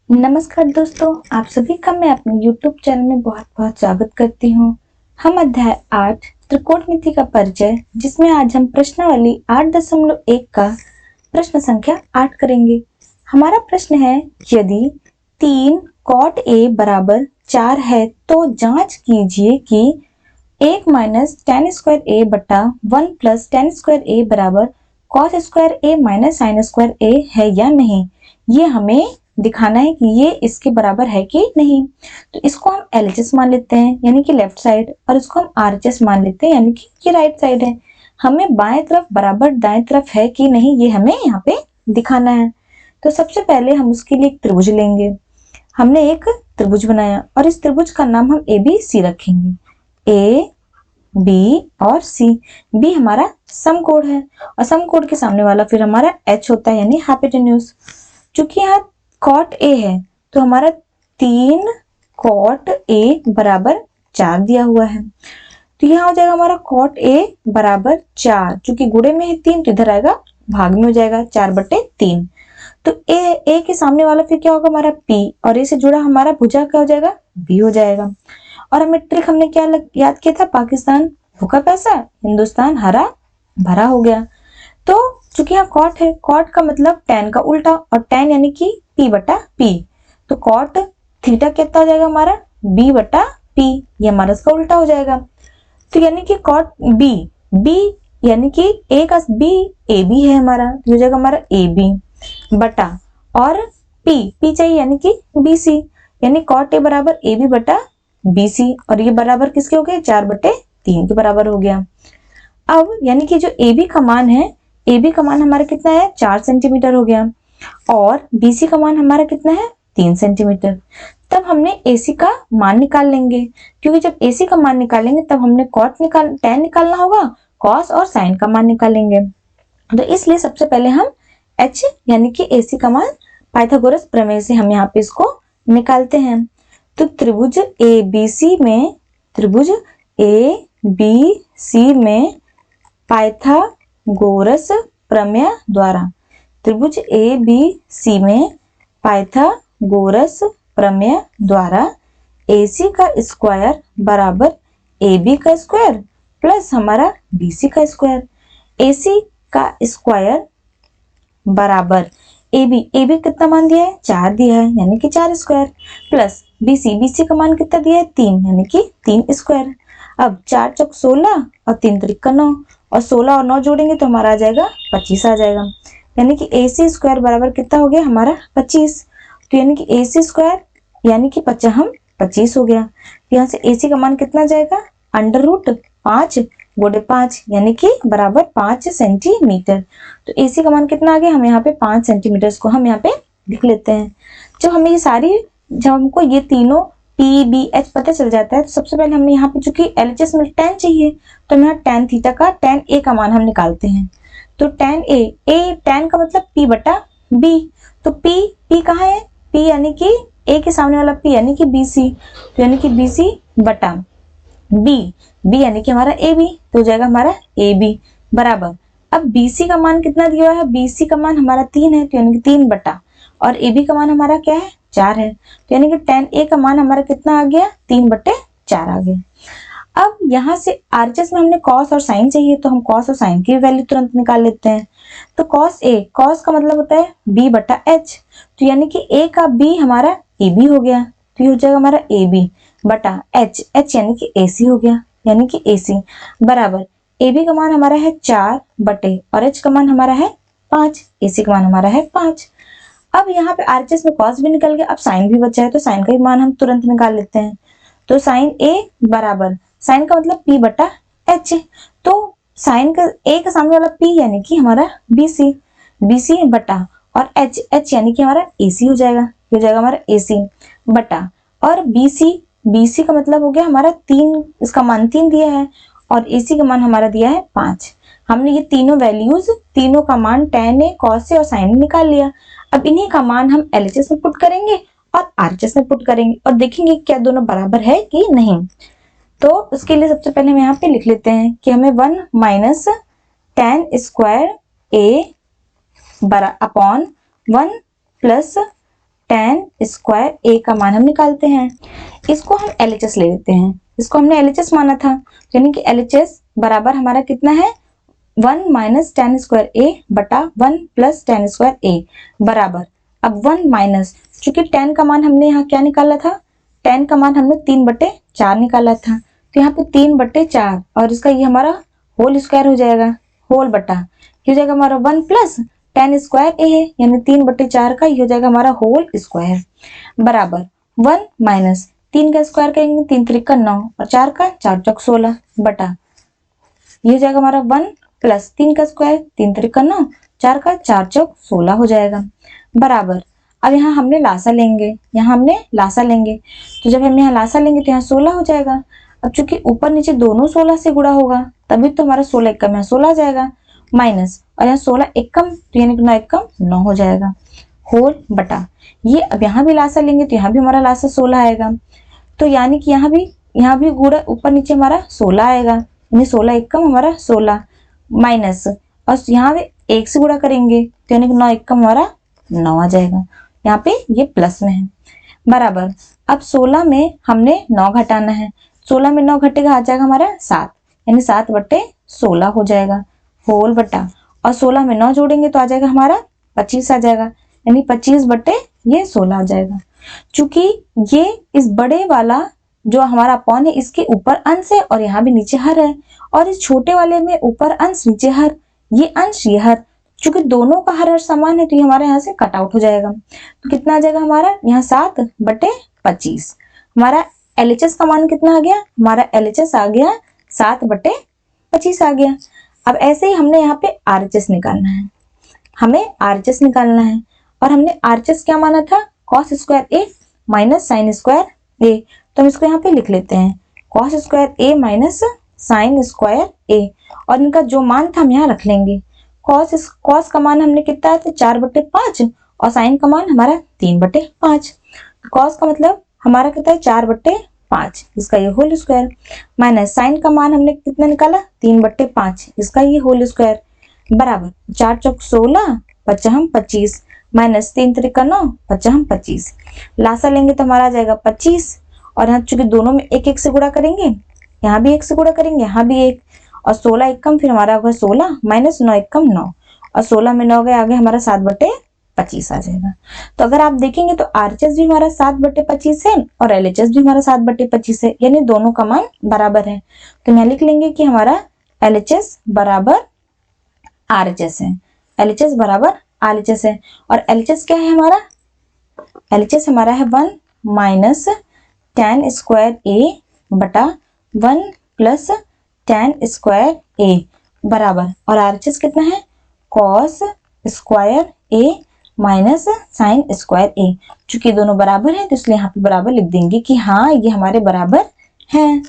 नमस्कार दोस्तों, आप सभी का मैं अपने YouTube चैनल में बहुत बहुत स्वागत करती हूँ। हम अध्याय 8 त्रिकोणमिति का परिचय, जिसमें आज हम प्रश्नावली 8.1 का प्रश्न संख्या 8 करेंगे। हमारा प्रश्न है, यदि 3 cot A बराबर 4 है तो जांच कीजिए कि 1 माइनस tan स्क्वायर A बटा 1 प्लस tan स्क्वायर A बराबर cos square A minus sin square A है या नहीं। ये हमें दिखाना है कि ये इसके बराबर है कि नहीं। तो इसको हम LHS मान लेते हैं यानी कि लेफ्ट साइड, और इसको हम RHS मान लेते हैं यानी कि ये राइट साइड है। हमें बाएं तरफ बराबर दाएं तरफ है कि नहीं, ये हमें यहाँ पे दिखाना है। तो सबसे पहले हम उसके लिए एक त्रिभुज लेंगे। हमने एक त्रिभुज बनाया और इस त्रिभुज का नाम हम ABC रखेंगे। A, B और C। B हमारा समकोण है और समकोण के सामने वाला फिर हमारा H होता है यानी हाइपोटेन्यूज। चूंकि यहाँ cot A है तो हमारा 3 cot A बराबर 4 दिया हुआ है। तो यहाँ हो जाएगा हमारा cot A बराबर 4। चूंकि गुणे में है 3 तो इधर आएगा भाग में हो जाएगा 4/3। तो A के सामने वाला फिर क्या होगा हमारा P, और A से जुड़ा हमारा भुजा क्या हो जाएगा B हो जाएगा। और हमें ट्रिक हमने क्या याद किया था, पाकिस्तान भूखा पैसा हिंदुस्तान हरा भरा हो गया। तो चूंकि यहाँ cot है, cot का मतलब tan का उल्टा, और tan यानी कि P/P। तो cot थीटा कितना हो जाएगा हमारा B/P, ये हमारा इसका उल्टा हो जाएगा। तो यानी कि cot B यानी कि A का B AB है हमारा, तो हो जाएगा हमारा AB बटा, और P चाहिए यानी कि BC, यानी cot A बराबर AB/BC, और ये बराबर किसके हो गए 4/3 के बराबर हो गया। अब यानी कि जो AB का मान है, AB का मान हमारा कितना है 4 सेंटीमीटर हो गया, और BC का मान हमारा कितना है 3 सेंटीमीटर। तब हमने AC का मान निकाल लेंगे, क्योंकि जब AC का मान निकालेंगे तब हमने tan निकालना होगा, cos और sin का मान निकालेंगे। तो इसलिए सबसे पहले हम H यानी कि AC का मान पाइथागोरस प्रमेय से हम यहाँ पे इसको निकालते हैं। तो त्रिभुज ABC में पाइथागोरस प्रमेय द्वारा, त्रिभुज ABC में पाइथागोरस प्रमेय द्वारा AC का स्क्वायर बराबर AB का स्क्वायर प्लस हमारा BC का स्क्वायर। AC का स्क्वायर बराबर AB कितना मान दिया है 4 दिया है यानी कि 4 स्क्वायर, प्लस BC का मान कितना दिया है 3 यानी कि 3 स्क्वायर। अब 4 चौक 16 और 3 त्रिक 9, और 16 और 9 जोड़ेंगे तो हमारा आ जाएगा 25 आ जाएगा, यानी कि AC स्क्वायर बराबर कितना हो गया हमारा 25। तो यानी कि AC स्क्वायर यानी कि 25 हो गया। तो यहाँ से AC का मान कितना जाएगा √5 गुणे 5 यानी कि बराबर 5 सेंटीमीटर। तो AC का मान कितना आ गया, हम यहाँ पे 5 सेंटीमीटर को हम यहाँ पे लिख लेते हैं। जब हमें जब हमको ये तीनों PBH पता चल जाता है, तो सबसे पहले हमने यहाँ पे चूंकि LHS में tan चाहिए तो हम यहाँ tan थीटा का tan A का मान हम निकालते हैं। तो tan tan का मतलब P/B, तो P कहाँ है, P यानी कि A के सामने वाला P यानी कि BC, तो यानी कि BC बटा B यानी कि हमारा AB, तो हो जाएगा हमारा AB बराबर। अब BC का मान कितना दिया है, BC का मान हमारा 3 है, तो यानी कि 3 बटा, और AB का मान हमारा क्या है 4 है, तो यानी कि tan A का मान हमारा कितना आ गया 3/4 आ गया। अब यहाँ से RHS में हमने cos और sin चाहिए, तो हम cos और sin की वैल्यू तुरंत निकाल लेते हैं। तो cos का मतलब होता है B/H, तो यानी कि A का B हमारा AB हो गया, तो ये हो जाएगा हमारा AB बटा H यानी कि AC हो गया, यानी कि AC बराबर AB का मान हमारा है 4 बटे, और H का मान हमारा है 5, AC का मान हमारा है 5। अब यहाँ पे RHS में cos भी निकल गया, अब sin भी बचा है, तो sin का भी मान हम तुरंत निकाल लेते हैं। तो sin A बराबर, sin का मतलब P/H, तो sin का A का सामने वाला P यानी कि हमारा BC बटा, और H यानी कि हमारा AC हो जाएगा, हो जाएगा हमारा AC बटा, और BC का मतलब हो गया हमारा 3, इसका मान 3 दिया है, और AC का मान हमारा दिया है 5। हमने ये तीनों वैल्यूज, तीनों का मान tan A, cos A और sin A निकाल लिया। अब इन्हीं का मान हम LHS में पुट करेंगे और RHS में पुट करेंगे, और देखेंगे क्या दोनों बराबर है कि नहीं। तो उसके लिए सबसे पहले हम यहाँ पे लिख लेते हैं कि हमें 1 minus tan square A upon 1 plus tan square A का मान हम निकालते हैं। इसको हम LHS ले लेते हैं, इसको हमने LHS माना था, यानी कि LHS बराबर हमारा कितना है 1 माइनस tan स्क्वायर ए बटा 1 प्लस tan स्क्वायर ए बराबर, अब 1 माइनस, चूंकि tan का मान हमने यहाँ क्या निकाला था, tan का मान हमने 3/4 निकाला था, तो यहाँ पे 3/4 और इसका ये हमारा होल स्क्वायर हो जाएगा, होल बटा ये हो जाएगा हमारा 1 प्लस tan स्क्वायर ए है, यानी 3/4 का ये हो जाएगा हमारा होल स्क्वायर बराबर 1 माइनस 3 का स्क्वायर करेंगे 3 त्रिक 9 और 4 का 4 चौक 16 बटा ये हो जाएगा हमारा 1 प्लस 3 का स्क्वायर 3 त्रिक 9 4 का 4 चौक 16 हो जाएगा बराबर। अब यहाँ हमने लासा लेंगे, यहाँ हमने लासा लेंगे, तो जब हम यहाँ लासा लेंगे तो यहाँ 16 हो जाएगा। अब चूंकि ऊपर नीचे दोनों 16 से गुणा होगा तभी तो हमारा 16 एकम यहाँ 16 आ जाएगा माइनस, और यहाँ 16 एकम तो यानी 9 एकम 9 हो जाएगा होल बटा ये। अब यहाँ भी लासा लेंगे तो यहाँ भी हमारा लासा 16 आएगा, तो यानी कि यहाँ भी गुणा ऊपर नीचे हमारा 16 आएगा, यानी 16 एकम हमारा 16 माइनस, और यहाँ पे 1 से गुणा करेंगे तो यानी कि 9 एकम हमारा 9 आ जाएगा, यहाँ पे ये प्लस में है बराबर। अब 16 में हमने 9 घटाना है, 16 में 9 घटेगा आ जाएगा हमारा 7, यानी 7/16 हो जाएगा होल बटा, और 16 में 9 जोड़ेंगे तो आ जाएगा हमारा 25 आ जाएगा, यानी 25/16 आ जाएगा। चूंकि ये इस बड़े वाला जो हमारा अपॉन है इसके ऊपर अंश है और यहाँ भी नीचे हर है, और इस छोटे वाले में ऊपर अंश नीचे हर, ये अंश ये हर, चूंकि दोनों का हर समान है तो ये हमारे यहाँ से कट आउट हो जाएगा, तो कितना आ जाएगा हमारा यहाँ 7/25। हमारा LHS का मान कितना आ गया, हमारा LHS आ गया 7/25 आ गया। अब ऐसे ही हमने यहाँ पे RHS निकालना है, हमें RHS निकालना है, और हमने RHS क्या माना था cos स्क्वायर ए माइनस साइन स्क्वायर ए, तो हम इसको यहाँ पे लिख लेते हैं cos स्क्वायर ए माइनस साइन स्क्वायर ए, और इनका जो मान था हम यहाँ रख लेंगे। cos का मान हमने कितना है 4/5 और साइन का मान हमारा 3/5, cos का मतलब हमारा कितना है 4/5, इसका ये होल स्क्वायर माइनस साइन का मान हमने कितना निकाला 3/5, इसका ये होल स्क्वायर बराबर 4 चौक 16 पचहम 25 माइनस 3 त्रिक 9 पचहम 25, लासा लेंगे तो हमारा आ जाएगा 25, और यहाँ चूंकि दोनों में 1 1 से गुणा करेंगे, यहाँ भी 1 से गुणा करेंगे, यहाँ भी 1, और 16 एकम फिर हमारा होगा 16 माइनस 9 एकम 9, और 16 में 9 गए आगे हमारा 7/25 आ जाएगा। तो अगर आप देखेंगे तो RHS भी हमारा 7/25 है और LHS भी हमारा 7/25 है, यानी दोनों का मान बराबर है, तो यहाँ लिख लेंगे कि हमारा LHS बराबर RHS है, LHS बराबर RHS है। और LHS क्या है हमारा, LHS हमारा है 1 माइनस tan स्क्वायर ए बटा 1 प्लस tan स्क्वायर ए बराबर, और RHS कितना है cos स्क्वायर ए माइनस साइन स्क्वायर ए, चूंकि दोनों बराबर है तो इसलिए यहाँ पे बराबर लिख देंगे कि हाँ ये हमारे बराबर हैं।